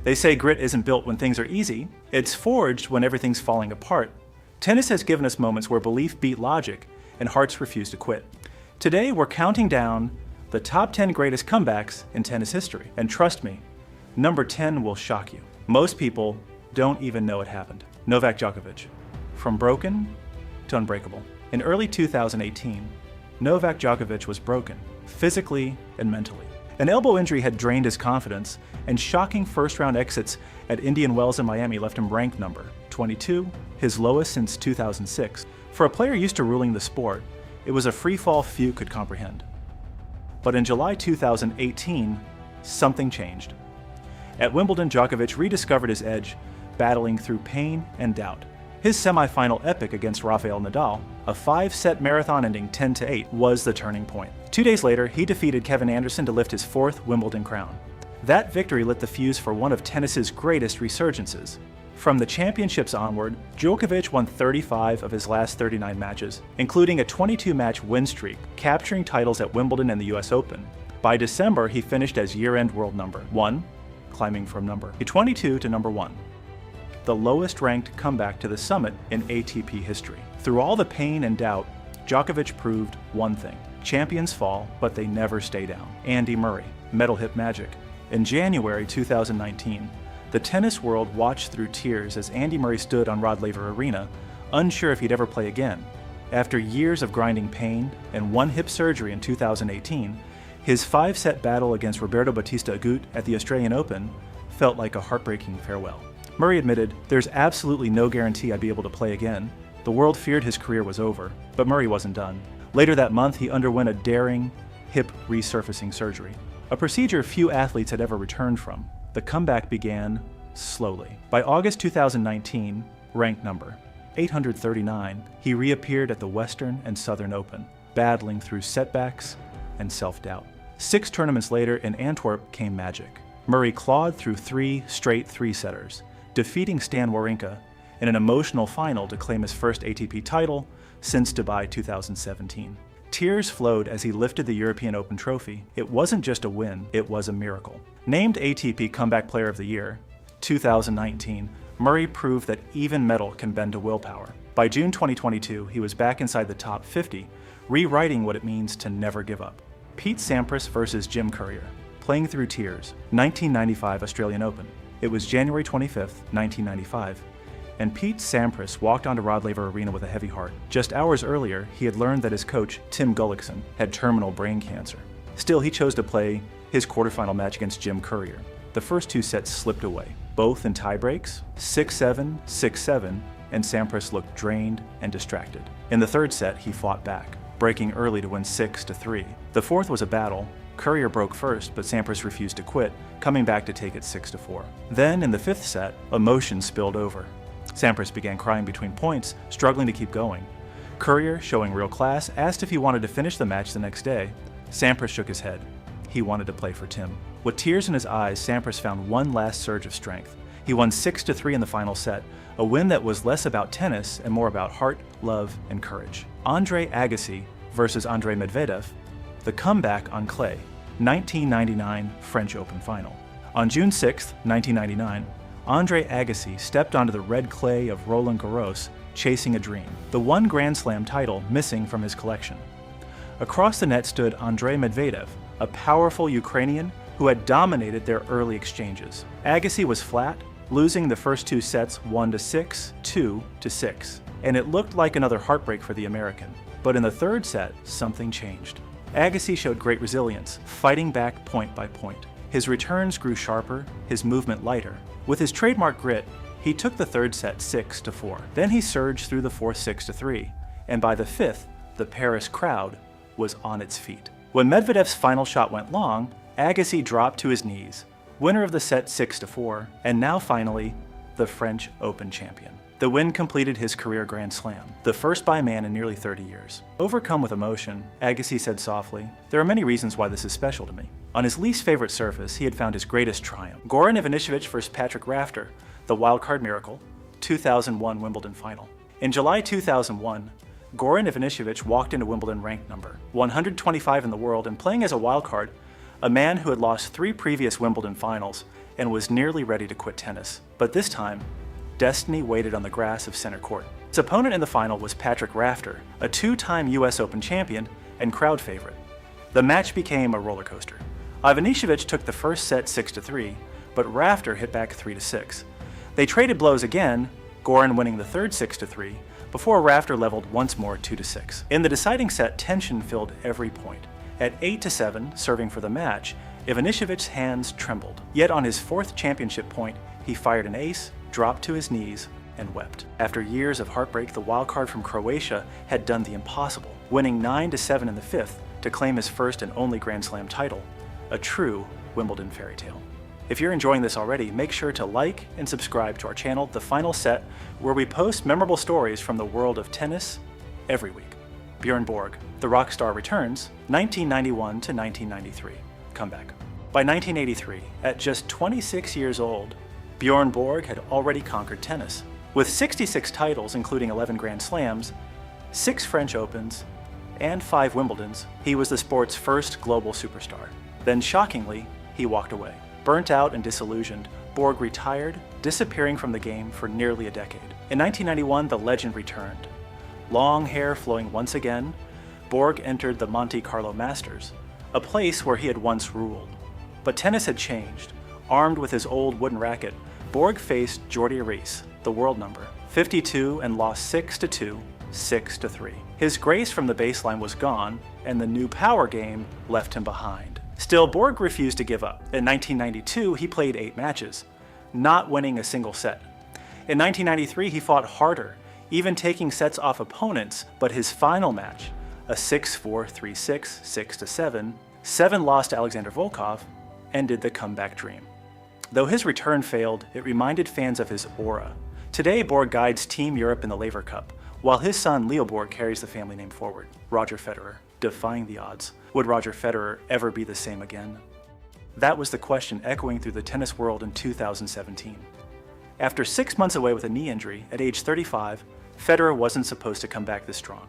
They say grit isn't built when things are easy, it's forged when everything's falling apart. Tennis has given us moments where belief beat logic and hearts refuse to quit. Today, we're counting down the top 10 greatest comebacks in tennis history. And trust me, number 10 will shock you. Most people don't even know it happened. Novak Djokovic. From broken to unbreakable. In early 2018, Novak Djokovic was broken, physically and mentally. An elbow injury had drained his confidence, and shocking first-round exits at Indian Wells and Miami left him ranked number 22, his lowest since 2006. For a player used to ruling the sport, it was a free fall few could comprehend. But in July 2018, something changed. At Wimbledon, Djokovic rediscovered his edge, battling through pain and doubt. His semifinal epic against Rafael Nadal, a 5-set marathon ending 10-8, was the turning point. 2 days later, he defeated Kevin Anderson to lift his 4th Wimbledon crown. That victory lit the fuse for one of tennis's greatest resurgences. From the championships onward, Djokovic won 35 of his last 39 matches, including a 22-match win streak, capturing titles at Wimbledon and the US Open. By December, he finished as year-end world number 1, climbing from number 22 to number 1. The lowest-ranked comeback to the summit in ATP history. Through all the pain and doubt, Djokovic proved one thing. Champions fall, but they never stay down. Andy Murray, metal hip magic. In January 2019, the tennis world watched through tears as Andy Murray stood on Rod Laver Arena, unsure if he'd ever play again. After years of grinding pain and one hip surgery in 2018, his 5-set battle against Roberto Bautista Agut at the Australian Open felt like a heartbreaking farewell. Murray admitted, "There's absolutely no guarantee I'd be able to play again." The world feared his career was over, but Murray wasn't done. Later that month, he underwent a daring hip resurfacing surgery, a procedure few athletes had ever returned from. The comeback began slowly. By August 2019, ranked number 839, he reappeared at the Western and Southern Open, battling through setbacks and self-doubt. 6 tournaments later in Antwerp came magic. Murray clawed through 3 straight 3-setters, defeating Stan Wawrinka in an emotional final to claim his first ATP title since Dubai 2017. Tears flowed as he lifted the European Open trophy. It wasn't just a win, it was a miracle. Named ATP Comeback Player of the Year 2019, Murray proved that even metal can bend to willpower. By June 2022, he was back inside the top 50, rewriting what it means to never give up. Pete Sampras versus Jim Courier, playing through tears, 1995 Australian Open. It was January 25th, 1995, and Pete Sampras walked onto Rod Laver Arena with a heavy heart. Just hours earlier, he had learned that his coach, Tim Gullickson, had terminal brain cancer. Still, he chose to play his quarterfinal match against Jim Courier. The first 2 sets slipped away, both in tiebreaks, 6-7, 6-7, and Sampras looked drained and distracted. In the 3rd set, he fought back, breaking early to win 6-3. The 4th was a battle. Courier broke first, but Sampras refused to quit, coming back to take it 6-4. Then, in the 5th set, emotion spilled over. Sampras began crying between points, struggling to keep going. Courier, showing real class, asked if he wanted to finish the match the next day. Sampras shook his head. He wanted to play for Tim. With tears in his eyes, Sampras found one last surge of strength. He won 6-3 in the final set, a win that was less about tennis and more about heart, love, and courage. Andre Agassi versus Andre Medvedev, the comeback on clay, 1999 French Open final. On June 6, 1999, Andre Agassi stepped onto the red clay of Roland Garros, chasing a dream, the one Grand Slam title missing from his collection. Across the net stood Andre Medvedev, a powerful Ukrainian who had dominated their early exchanges. Agassi was flat, losing the first 2 sets 1-6, 2-6, and it looked like another heartbreak for the American. But in the 3rd set, something changed. Agassi showed great resilience, fighting back point by point. His returns grew sharper, his movement lighter. With his trademark grit, he took the 3rd set 6-4. Then he surged through the 4th 6-3, and by the 5th, the Paris crowd was on its feet. When Medvedev's final shot went long, Agassi dropped to his knees, winner of the set 6-4, and now finally, the French Open champion. The win completed his career Grand Slam, the first by a man in nearly 30 years. Overcome with emotion, Agassi said softly, "There are many reasons why this is special to me." On his least favorite surface, he had found his greatest triumph. Goran Ivanisevic versus Patrick Rafter, the wildcard miracle, 2001 Wimbledon final. In July 2001, Goran Ivanisevic walked into Wimbledon ranked number 125 in the world and playing as a wildcard, a man who had lost 3 previous Wimbledon finals and was nearly ready to quit tennis. But this time, destiny waited on the grass of center court. His opponent in the final was Patrick Rafter, a two-time US Open champion and crowd favorite. The match became a roller coaster. Ivanisevic took the first set 6-3, but Rafter hit back 3-6. They traded blows again, Goran winning the third 6-3, before Rafter leveled once more 2-6. In the deciding set, tension filled every point. At 8-7, serving for the match, Ivanisevic's hands trembled. Yet on his fourth championship point, he fired an ace, dropped to his knees, and wept. After years of heartbreak, the wildcard from Croatia had done the impossible, winning 9-7 in the fifth to claim his first and only Grand Slam title, a true Wimbledon fairy tale. If you're enjoying this already, make sure to like and subscribe to our channel, The Final Set, where we post memorable stories from the world of tennis every week. Bjorn Borg, the rock star returns, 1991 to 1993. Comeback. By 1983, at just 26 years old, Bjorn Borg had already conquered tennis. With 66 titles, including 11 Grand Slams, 6 French Opens, and 5 Wimbledons, he was the sport's first global superstar. Then, shockingly, he walked away. Burnt out and disillusioned, Borg retired, disappearing from the game for nearly a decade. In 1991, the legend returned. Long hair flowing once again, Borg entered the Monte Carlo Masters, a place where he had once ruled. But tennis had changed. Armed with his old wooden racket, Borg faced Jordi Reis, the world number, 52, and lost 6-2, 6-3. His grace from the baseline was gone, and the new power game left him behind. Still, Borg refused to give up. In 1992, he played 8 matches, not winning a single set. In 1993, he fought harder, even taking sets off opponents, but his final match, a 6-4, 3-6, 6-7, 7-loss to Alexander Volkov, ended the comeback dream. Though his return failed, it reminded fans of his aura. Today, Borg guides Team Europe in the Laver Cup, while his son Leo Borg carries the family name forward. Roger Federer, defying the odds. Would Roger Federer ever be the same again? That was the question echoing through the tennis world in 2017. After 6 months away with a knee injury, at age 35, Federer wasn't supposed to come back this strong.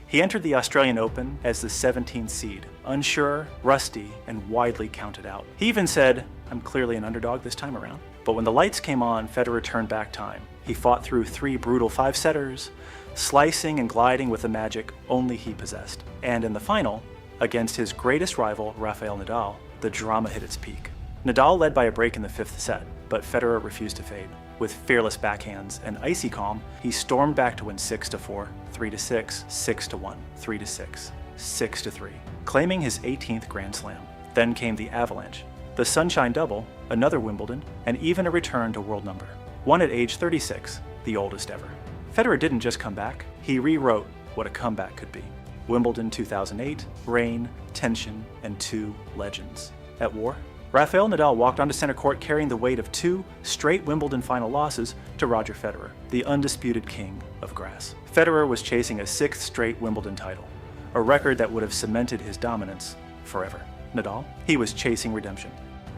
He entered the Australian Open as the 17th seed, unsure, rusty, and widely counted out. He even said, "I'm clearly an underdog this time around." But when the lights came on, Federer turned back time. He fought through 3 brutal 5-setters, slicing and gliding with the magic only he possessed. And in the final, against his greatest rival, Rafael Nadal, the drama hit its peak. Nadal led by a break in the 5th set, but Federer refused to fade. With fearless backhands and icy calm, he stormed back to win 6-4, 3-6, 6-1, 3-6, 6-3, claiming his 18th Grand Slam. Then came the avalanche, the Sunshine Double, another Wimbledon, and even a return to world number. One at age 36, the oldest ever. Federer didn't just come back, he rewrote what a comeback could be. Wimbledon 2008, rain, tension, and 2 legends. At war, Rafael Nadal walked onto center court carrying the weight of 2 straight Wimbledon final losses to Roger Federer, the undisputed king of grass. Federer was chasing a 6th straight Wimbledon title, a record that would have cemented his dominance forever. Nadal? He was chasing redemption.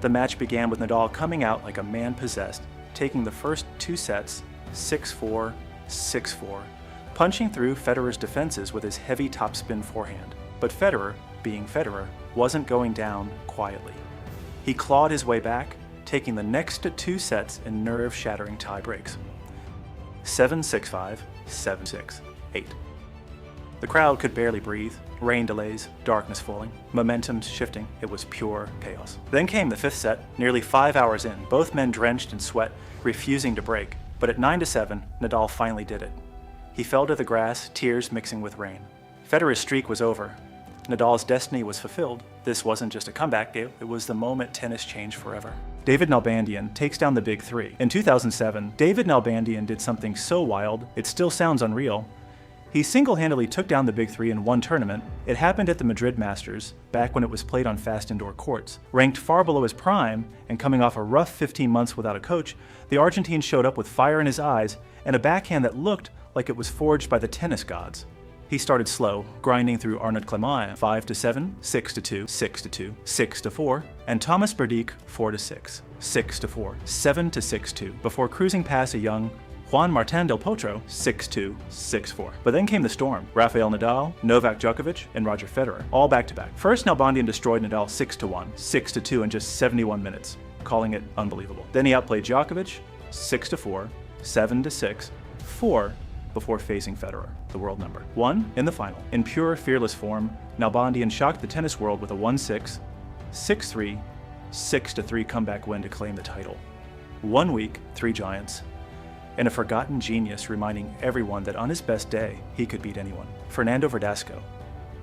The match began with Nadal coming out like a man possessed, taking the first 2 sets, 6-4, 6-4, punching through Federer's defenses with his heavy topspin forehand. But Federer, being Federer, wasn't going down quietly. He clawed his way back, taking the next 2 sets in nerve-shattering tie breaks. 7-6-5, 7-6, 8. The crowd could barely breathe, rain delays, darkness falling, momentum shifting. It was pure chaos. Then came the 5th set, nearly 5 hours in, both men drenched in sweat, refusing to break. But at 9-7, Nadal finally did it. He fell to the grass, tears mixing with rain. Federer's streak was over. Nadal's destiny was fulfilled. This wasn't just a comeback, it was the moment tennis changed forever. David Nalbandian takes down the Big Three. In 2007, David Nalbandian did something so wild, it still sounds unreal. He single-handedly took down the Big Three in one tournament. It happened at the Madrid Masters, back when it was played on fast indoor courts. Ranked far below his prime, and coming off a rough 15 months without a coach, the Argentine showed up with fire in his eyes and a backhand that looked like it was forged by the tennis gods. He started slow, grinding through Arnaud Clément 5-7, 6-2, 6-2, 6-4, and Thomas Berdych 4-6, 6-4, 7-6-2, before cruising past a young Juan Martín del Potro 6-2, 6-4. But then came the storm. Rafael Nadal, Novak Djokovic, and Roger Federer, all back-to-back. First, Nalbandian destroyed Nadal 6-1, 6-2 in just 71 minutes. calling it unbelievable. Then he outplayed Djokovic 6-4, 7-6, 4 before facing Federer, the world number 1 in the final. In pure, fearless form, Nalbandian shocked the tennis world with a 1-6, 6-3, 6-3 comeback win to claim the title. 1 week, 3 giants, and a forgotten genius reminding everyone that on his best day, he could beat anyone. Fernando Verdasco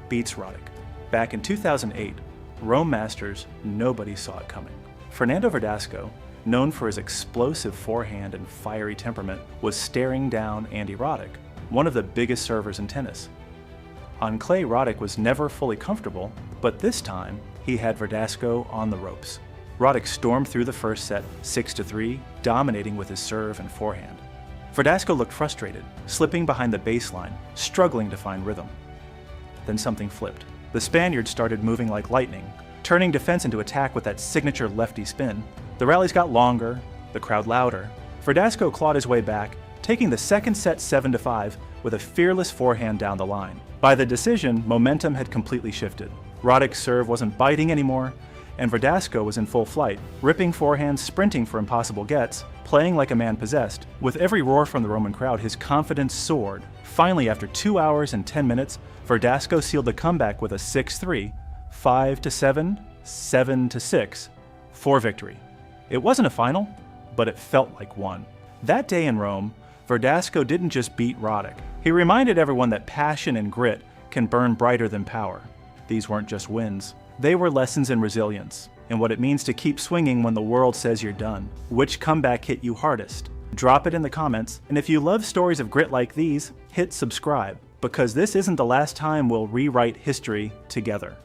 beats Roddick. Back in 2008, Rome Masters, nobody saw it coming. Fernando Verdasco, known for his explosive forehand and fiery temperament, was staring down Andy Roddick, one of the biggest servers in tennis. On clay, Roddick was never fully comfortable, but this time, he had Verdasco on the ropes. Roddick stormed through the first set 6-3, dominating with his serve and forehand. Verdasco looked frustrated, slipping behind the baseline, struggling to find rhythm. Then something flipped. The Spaniard started moving like lightning, turning defense into attack with that signature lefty spin. The rallies got longer, the crowd louder. Verdasco clawed his way back, taking the second set 7-5 with a fearless forehand down the line. By the decision, momentum had completely shifted. Roddick's serve wasn't biting anymore, and Verdasco was in full flight, ripping forehands, sprinting for impossible gets, playing like a man possessed. With every roar from the Roman crowd, his confidence soared. Finally, after 2 hours and 10 minutes, Verdasco sealed the comeback with a 6-3, 5-7, 7-6 for victory. It wasn't a final, but it felt like one. That day in Rome, Verdasco didn't just beat Roddick. He reminded everyone that passion and grit can burn brighter than power. These weren't just wins. They were lessons in resilience and what it means to keep swinging when the world says you're done. Which comeback hit you hardest? Drop it in the comments, and if you love stories of grit like these, hit subscribe, because this isn't the last time we'll rewrite history together.